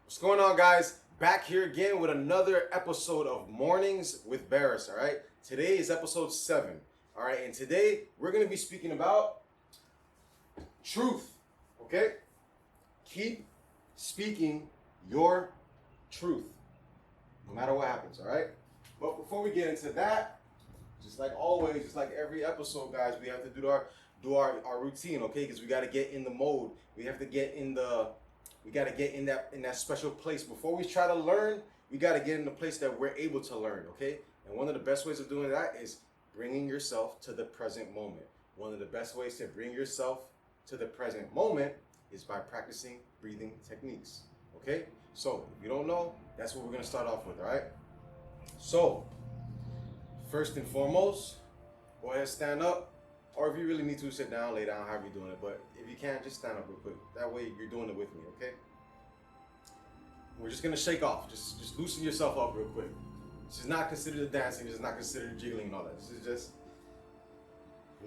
What's going on, guys? Back here again with another episode of Mornings with Baris, all right? Today is episode 7, all right? And today we're going to be speaking about truth, okay? Keep speaking your truth, no matter what happens, all right? But before we get into that, just like always, just like every episode, guys, we have to do our routine, okay? Because we got to get in the mode. We have to get in that special place. Before we try to learn, we got to get in the place that we're able to learn, okay? And one of the best ways of doing that is bringing yourself to the present moment. One of the best ways to bring yourself to the present moment is by practicing breathing techniques, okay? So if you don't know, that's what we're going to start off with, all right? So first and foremost, go ahead, stand up. Or if you really need to, sit down, lay down, however you're doing it. But if you can, just stand up real quick. That way you're doing it with me, okay? We're just gonna shake off. Just loosen yourself up real quick. This is not considered a dancing. This is not considered jiggling and all that. This is just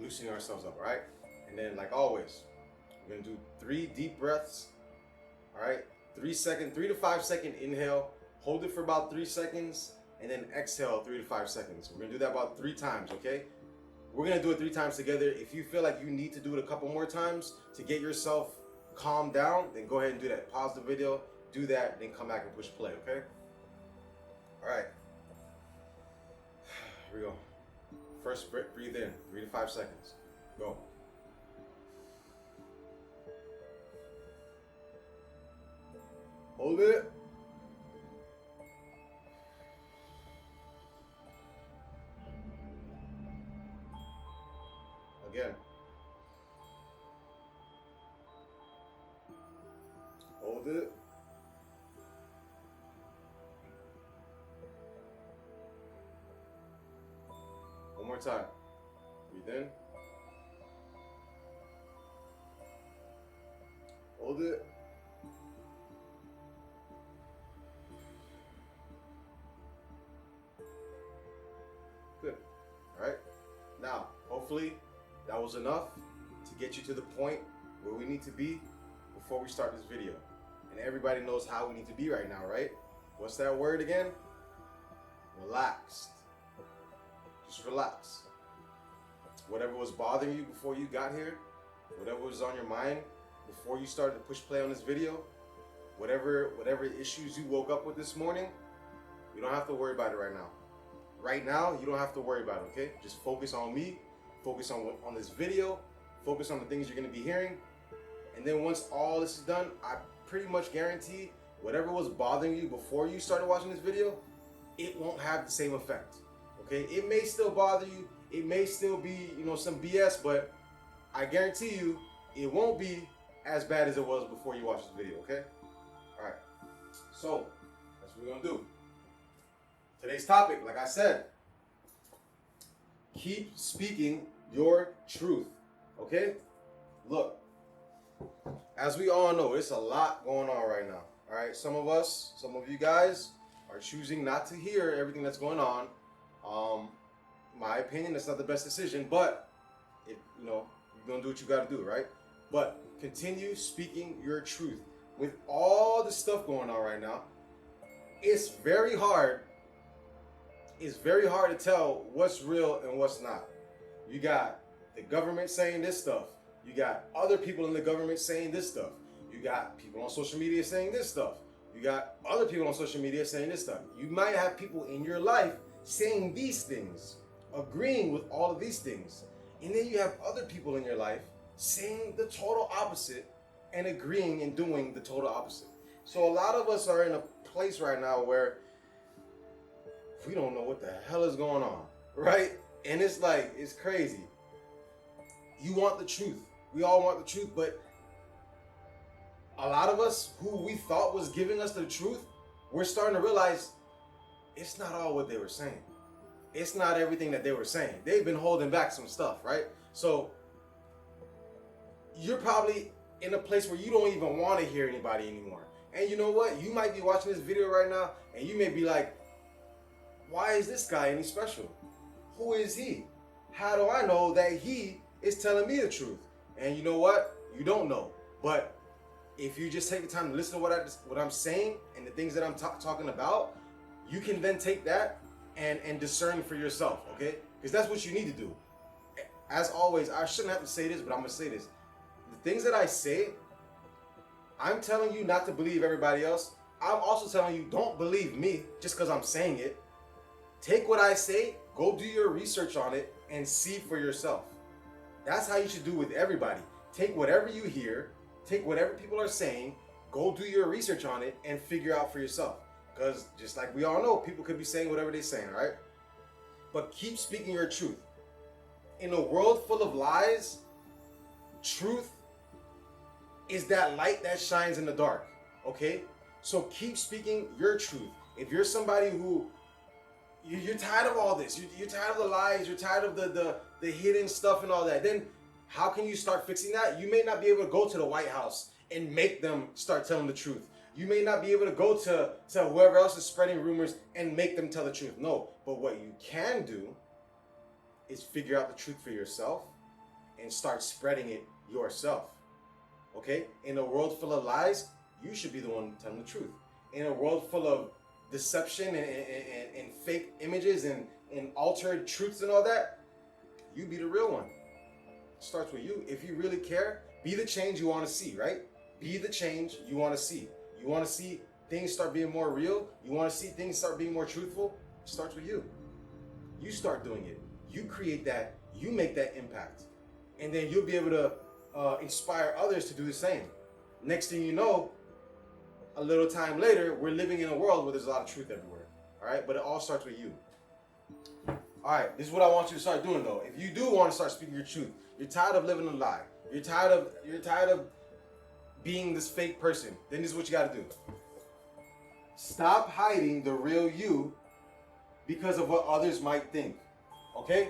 loosening ourselves up, all right? And then, like always, we're gonna do 3 deep breaths, all right? 3 to 5 second inhale. Hold it for about 3 seconds, and then exhale 3 to 5 seconds. We're gonna do that about 3 times, okay? We're gonna do it 3 times together. If you feel like you need to do it a couple more times to get yourself calmed down, then go ahead and do that. Pause the video, do that, then come back and push play, okay? All right. Here we go. First, breathe in, 3 to 5 seconds. Go. Hold it. Again. Hold it. One more time. Breathe in. Hold it. Good. All right. Now, hopefully, that was enough to get you to the point where we need to be before we start this video. And everybody knows how we need to be right now, right? What's that word again? Relaxed. Just relax. Whatever was bothering you before you got here, whatever was on your mind before you started to push play on this video, whatever issues you woke up with this morning, you don't have to worry about it right now. Right now, you don't have to worry about it, okay? Just focus on me. Focus on this video, focus on the things you're gonna be hearing, and then once all this is done, I pretty much guarantee whatever was bothering you before you started watching this video, it won't have the same effect, okay? It may still bother you, it may still be, some BS, but I guarantee you, it won't be as bad as it was before you watched this video, okay? All right, so that's what we're gonna do. Today's topic, like I said, keep speaking your truth, okay? Look, as we all know, it's a lot going on right now, all right? Some of you guys are choosing not to hear everything that's going on. My opinion, that's not the best decision, but you're gonna do what you gotta do, right? But continue speaking your truth. With all the stuff going on right now, it's very hard to tell what's real and what's not. You got the government saying this stuff. You got other people in the government saying this stuff. You got people on social media saying this stuff. You got other people on social media saying this stuff. You might have people in your life saying these things, agreeing with all of these things. And then you have other people in your life saying the total opposite and agreeing and doing the total opposite. So a lot of us are in a place right now where we don't know what the hell is going on, right? And it's like, it's crazy. You want the truth. We all want the truth, but a lot of us who we thought was giving us the truth, we're starting to realize it's not all what they were saying. It's not everything that they were saying. They've been holding back some stuff, right? So you're probably in a place where you don't even want to hear anybody anymore. And you know what? You might be watching this video right now and you may be like, why is this guy any special? Who is he? How do I know that he is telling me the truth? And you know what? You don't know. But if you just take the time to listen to what I'm saying and the things that I'm talking about, you can then take that and discern for yourself, okay? Because that's what you need to do. As always, I shouldn't have to say this, but I'm gonna say this. The things that I say, I'm telling you not to believe everybody else. I'm also telling you, don't believe me just because I'm saying it. Take what I say, go do your research on it, and see for yourself. That's how you should do with everybody. Take whatever you hear, take whatever people are saying, go do your research on it, and figure out for yourself. Because just like we all know, people could be saying whatever they're saying, right? But keep speaking your truth. In a world full of lies, truth is that light that shines in the dark, okay? So keep speaking your truth. If you're somebody who, you're tired of all this, you're tired of the lies, you're tired of the hidden stuff and all that, then how can you start fixing that? You may not be able to go to the White House and make them start telling the truth. You may not be able to go to whoever else is spreading rumors and make them tell the truth. No, but what you can do is figure out the truth for yourself and start spreading it yourself. Okay? In a world full of lies, you should be the one telling the truth. In a world full of deception and fake images and altered truths and all that, you be the real one. It starts with you. If you really care, be the change you want to see, right? Be the change you want to see. You want to see things start being more real? You want to see things start being more truthful? It starts with you. You start doing it. You create that. You make that impact. And then you'll be able to inspire others to do the same. Next thing you know, a little time later, we're living in a world where there's a lot of truth everywhere. All right? But it all starts with you. All right, this is what I want you to start doing though. If you do want to start speaking your truth, you're tired of living a lie. You're tired of being this fake person, then this is what you got to do. Stop hiding the real you because of what others might think. Okay?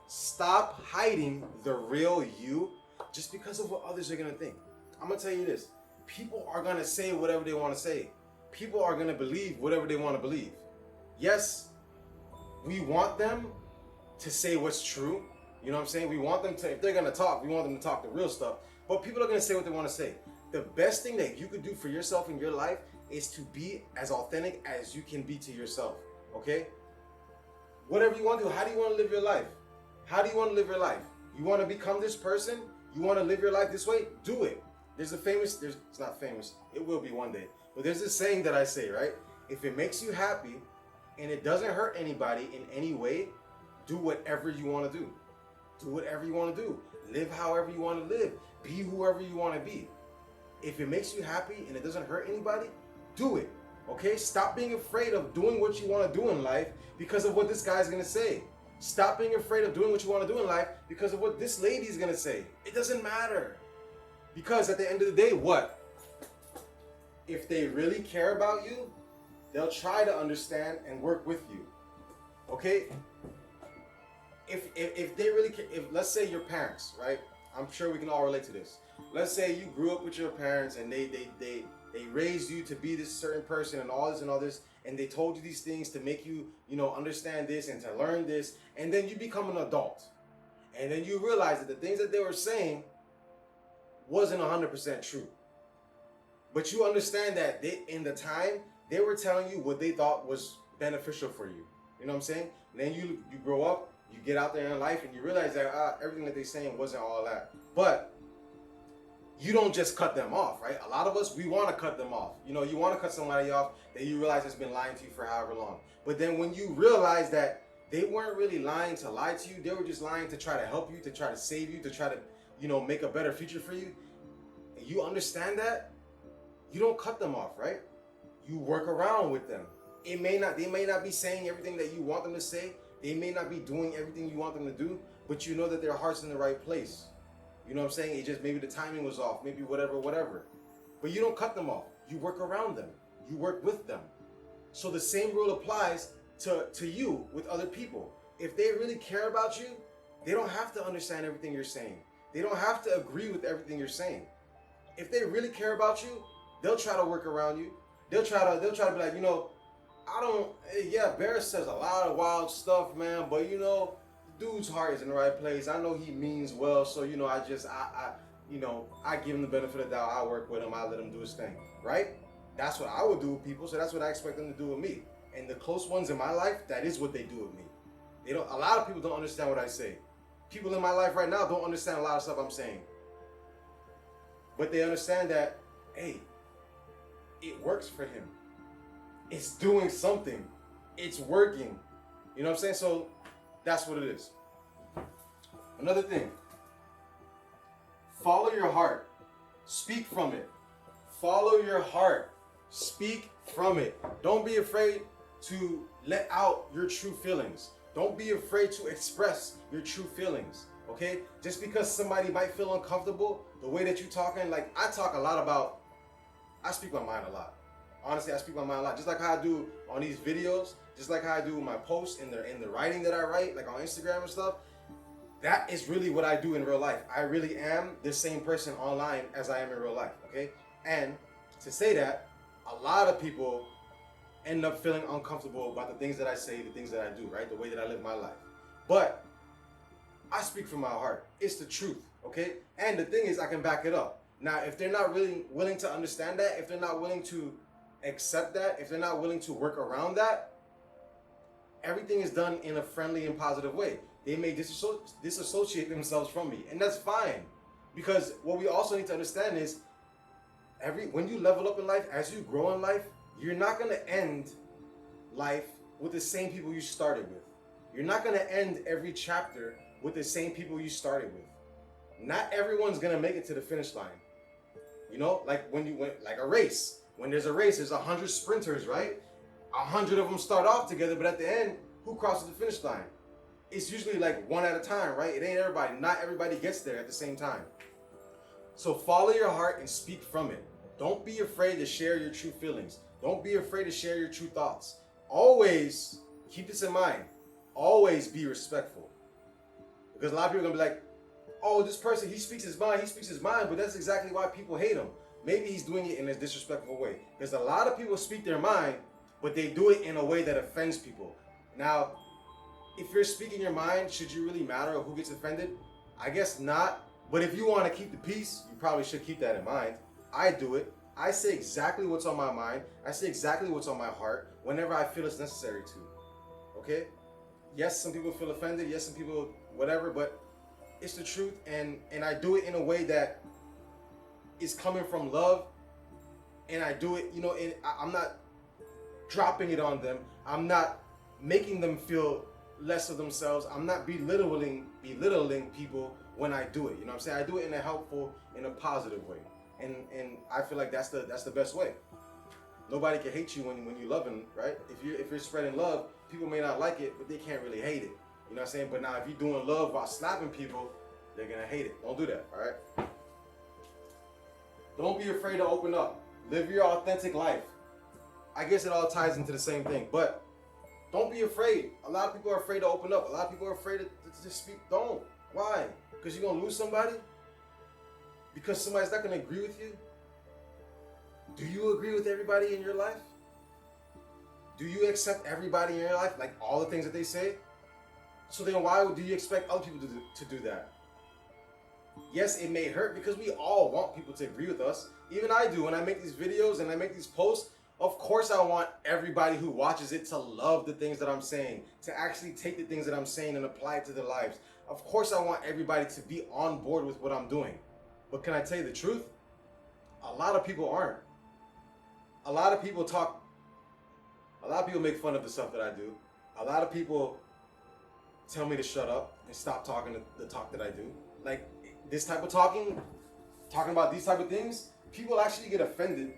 Stop hiding the real you just because of what others are going to think. I'm going to tell you this. People are going to say whatever they want to say. People are going to believe whatever they want to believe. Yes, we want them to say what's true. You know what I'm saying? We want them to, if they're going to talk, we want them to talk the real stuff. But people are going to say what they want to say. The best thing that you could do for yourself in your life is to be as authentic as you can be to yourself. Okay? Whatever you want to do, how do you want to live your life? How do you want to live your life? You want to become this person? You want to live your life this way? Do it. It's not famous, it will be one day. But there's this saying that I say, right? If it makes you happy and it doesn't hurt anybody in any way, do whatever you want to do. Do whatever you want to do. Live however you want to live. Be whoever you want to be. If it makes you happy and it doesn't hurt anybody, do it. Okay? Stop being afraid of doing what you want to do in life because of what this guy's going to say. Stop being afraid of doing what you want to do in life because of what this lady's going to say. It doesn't matter. Because at the end of the day, what? If they really care about you, they'll try to understand and work with you. Okay? If they really care, if let's say your parents, right? I'm sure we can all relate to this. Let's say you grew up with your parents and they raised you to be this certain person and all this, and they told you these things to make you, understand this and to learn this, and then you become an adult. And then you realize that the things that they were saying wasn't 100% true. But you understand that in the time, they were telling you what they thought was beneficial for you. You know what I'm saying? And then you grow up, you get out there in life, and you realize that everything that they're saying wasn't all that. But you don't just cut them off, right? A lot of us, we want to cut them off. You want to cut somebody off that you realize has been lying to you for however long. But then when you realize that they weren't really lying to lie to you, they were just lying to try to help you, to try to save you, to try to, make a better future for you. And you understand that, you don't cut them off, right? You work around with them. They may not be saying everything that you want them to say. They may not be doing everything you want them to do, but you know that their heart's in the right place. You know what I'm saying? It just, maybe the timing was off, maybe whatever. But you don't cut them off. You work around them. You work with them. So the same rule applies to you with other people. If they really care about you, they don't have to understand everything you're saying. They don't have to agree with everything you're saying. If they really care about you, they'll try to work around you. They'll try to be like, Baris says a lot of wild stuff, man, but the dude's heart is in the right place. I know he means well, so I give him the benefit of the doubt. I work with him. I let him do his thing, right? That's what I would do with people. So that's what I expect them to do with me. And the close ones in my life, that is what they do with me. They don't. A lot of people don't understand what I say. People in my life right now don't understand a lot of stuff I'm saying. But they understand that, hey, it works for him. It's doing something. It's working. You know what I'm saying? So that's what it is. Another thing. Follow your heart. Speak from it. Follow your heart. Speak from it. Don't be afraid to let out your true feelings. Don't be afraid to express your true feelings. Okay? Just because somebody might feel uncomfortable, the way that you're talking, like I talk a lot about, I speak my mind a lot. Honestly, I speak my mind a lot. Just like how I do on these videos, just like how I do my posts in the writing that I write, like on Instagram and stuff. That is really what I do in real life. I really am the same person online as I am in real life, okay? And to say that, a lot of people end up feeling uncomfortable about the things that I say, the things that I do, right? The way that I live my life. But I speak from my heart. It's the truth, okay? And the thing is, I can back it up. Now, if they're not really willing to understand that, if they're not willing to accept that, if they're not willing to work around that, everything is done in a friendly and positive way. They may disassociate themselves from me, and that's fine. Because what we also need to understand is, when you level up in life, as you grow in life, you're not going to end life with the same people you started with. You're not going to end every chapter with the same people you started with. Not everyone's going to make it to the finish line. Like like a race. When there's a race, there's 100 sprinters, right? 100 of them start off together, but at the end, who crosses the finish line? It's usually like one at a time, right? It ain't everybody. Not everybody gets there at the same time. So follow your heart and speak from it. Don't be afraid to share your true feelings. Don't be afraid to share your true thoughts. Always keep this in mind. Always be respectful. Because a lot of people are going to be like, oh, this person, he speaks his mind, but that's exactly why people hate him. Maybe he's doing it in a disrespectful way. Because a lot of people speak their mind, but they do it in a way that offends people. Now, if you're speaking your mind, should you really matter who gets offended? I guess not. But if you want to keep the peace, you probably should keep that in mind. I do it. I say exactly what's on my mind. I say exactly what's on my heart whenever I feel it's necessary to. Okay? Yes, some people feel offended. Yes, some people whatever, but it's the truth. And I do it in a way that is coming from love. And I do it, I'm not dropping it on them. I'm not making them feel less of themselves. I'm not belittling people when I do it. You know what I'm saying? I do it in a helpful, in a positive way. And I feel like that's the best way. Nobody can hate you when you're loving, right? If you're spreading love, people may not like it, but they can't really hate it. You know what I'm saying? But now if you're doing love while slapping people, they're gonna hate it. Don't do that, all right? Don't be afraid to open up. Live your authentic life. I guess it all ties into the same thing, but don't be afraid. A lot of people are afraid to open up. A lot of people are afraid to just speak. Don't. Why? Because you're going to lose somebody? Because somebody's not going to agree with you? Do you agree with everybody in your life? Do you accept everybody in your life, like all the things that they say? So then why do you expect other people to do that? Yes, it may hurt because we all want people to agree with us. Even I do. When I make these videos and I make these posts, of course I want everybody who watches it to love the things that I'm saying, to actually take the things that I'm saying and apply it to their lives. Of course I want everybody to be on board with what I'm doing. But can I tell you the truth? A lot of people aren't. A lot of people make fun of the stuff that I do. A lot of people tell me to shut up and stop talking the talk that I do. Like this type of talking about these type of things, people actually get offended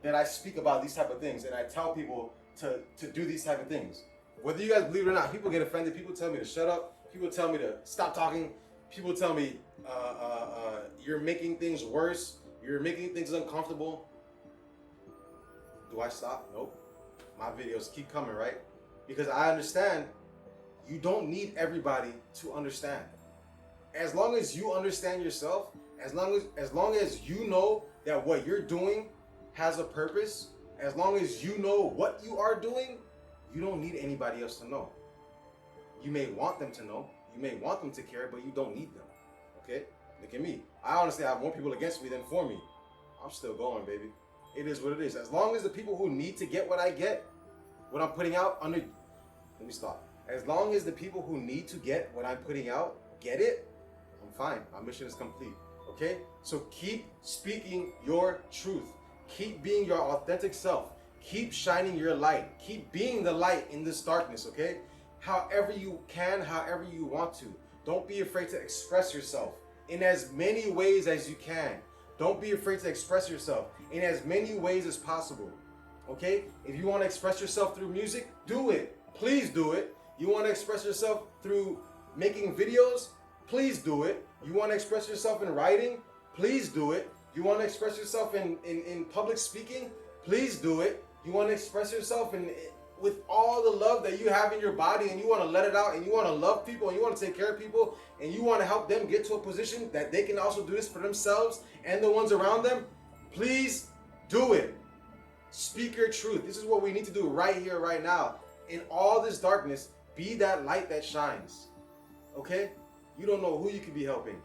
that I speak about these type of things and I tell people to do these type of things. Whether you guys believe it or not, people get offended. People tell me to shut up. People tell me to stop talking. People tell me you're making things worse. You're making things uncomfortable. Do I stop? Nope. My videos keep coming, right? Because I understand you don't need everybody to understand. As long as you understand yourself, as long as you know that what you're doing has a purpose, as long as you know what you are doing, you don't need anybody else to know. You may want them to know, you may want them to care, but you don't need them. Okay? Look at me. I honestly have more people against me than for me. I'm still going, baby. It is what it is. As long as the people who need to get what I get, what I'm putting out under... Let me stop. As long as the people who need to get what I'm putting out get it, I'm fine. My mission is complete. Okay? So keep speaking your truth. Keep being your authentic self. Keep shining your light. Keep being the light in this darkness, okay? However you can, however you want to. Don't be afraid to express yourself in as many ways as you can. Don't be afraid to express yourself in as many ways as possible, okay? If you want to express yourself through music, do it. Please do it. You want to express yourself through making videos? Please do it. You want to express yourself in writing? Please do it. You want to express yourself in public speaking? Please do it. You want to express yourself with all the love that you have in your body, and you want to let it out, and you want to love people, and you want to take care of people, and you want to help them get to a position that they can also do this for themselves and the ones around them? Please do it. Speak your truth. This is what we need to do right here, right now. In all this darkness, be that light that shines. Okay? You don't know who you could be helping.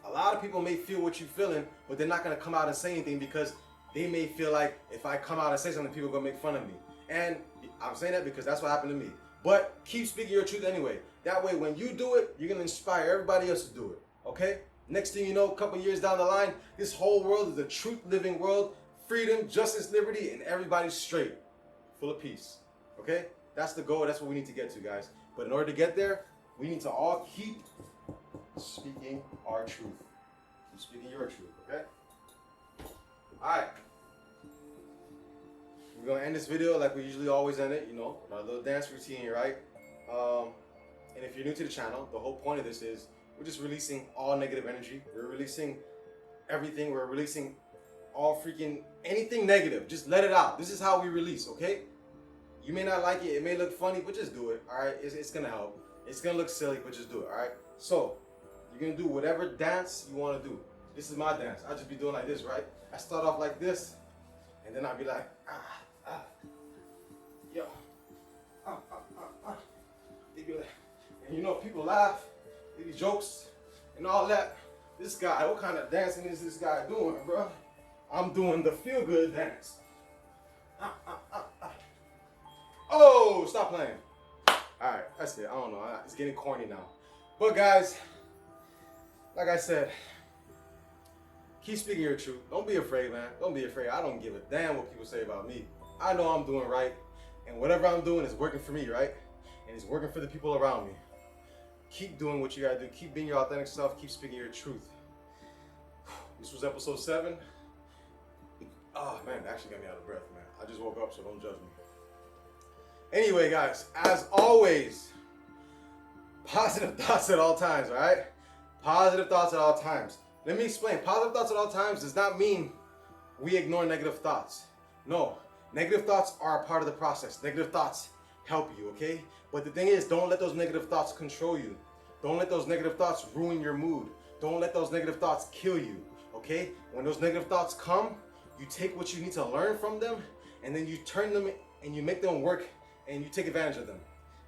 A lot of people may feel what you're feeling, but they're not going to come out and say anything because they may feel like if I come out and say something, people are going to make fun of me. And I'm saying that because that's what happened to me. But keep speaking your truth anyway. That way, when you do it, you're going to inspire everybody else to do it. Okay? Next thing you know, a couple years down the line, this whole world is a truth-living world. Freedom, justice, liberty, and everybody's straight. Full of peace. Okay? That's the goal. That's what we need to get to, guys. But in order to get there, we need to all keep speaking our truth. Keep speaking your truth, okay? Alright. We're going to end this video like we usually always end it, you know, our little dance routine, right? And if you're new to the channel, the whole point of this is we're just releasing all negative energy. We're releasing everything. We're releasing all freaking anything negative. Just let it out. This is how we release, okay? You may not like it. It may look funny, but just do it, all right? It's going to help. It's going to look silly, but just do it, all right? So, you're going to do whatever dance you want to do. This is my dance. I'll just be doing like this, right? I start off like this, and then I'll be like, yo, They be like, and you know, people laugh, they be jokes, and all that. This guy, what kind of dancing is this guy doing, bro? I'm doing the feel-good dance. Oh, stop playing. All right, that's it. I don't know. It's getting corny now. But guys, like I said, keep speaking your truth. Don't be afraid, man. Don't be afraid. I don't give a damn what people say about me. I know I'm doing right, and whatever I'm doing is working for me, right? And it's working for the people around me. Keep doing what you gotta do. Keep being your authentic self. Keep speaking your truth. This was episode 7. Oh man, it actually got me out of breath, man. I just woke up, so don't judge me. Anyway, guys, as always, positive thoughts at all times, all right? Positive thoughts at all times. Let me explain. Positive thoughts at all times does not mean we ignore negative thoughts. No, negative thoughts are a part of the process. Negative thoughts help you, okay? But the thing is, don't let those negative thoughts control you. Don't let those negative thoughts ruin your mood. Don't let those negative thoughts kill you, okay? When those negative thoughts come, you take what you need to learn from them, and then you turn them and you make them work, and you take advantage of them,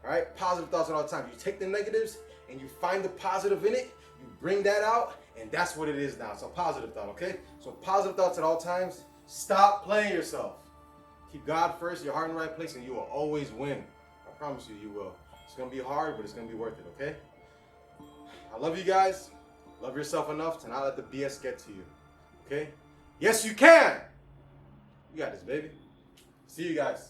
all right? Positive thoughts at all times. You take the negatives and you find the positive in it, you bring that out, and that's what it is now. It's a positive thought, okay? So positive thoughts at all times. Stop playing yourself. Keep God first, your heart in the right place, and you will always win. I promise you, you will. It's going to be hard, but it's going to be worth it, okay? I love you guys. Love yourself enough to not let the BS get to you, okay? Yes, you can. You got this, baby. See you guys.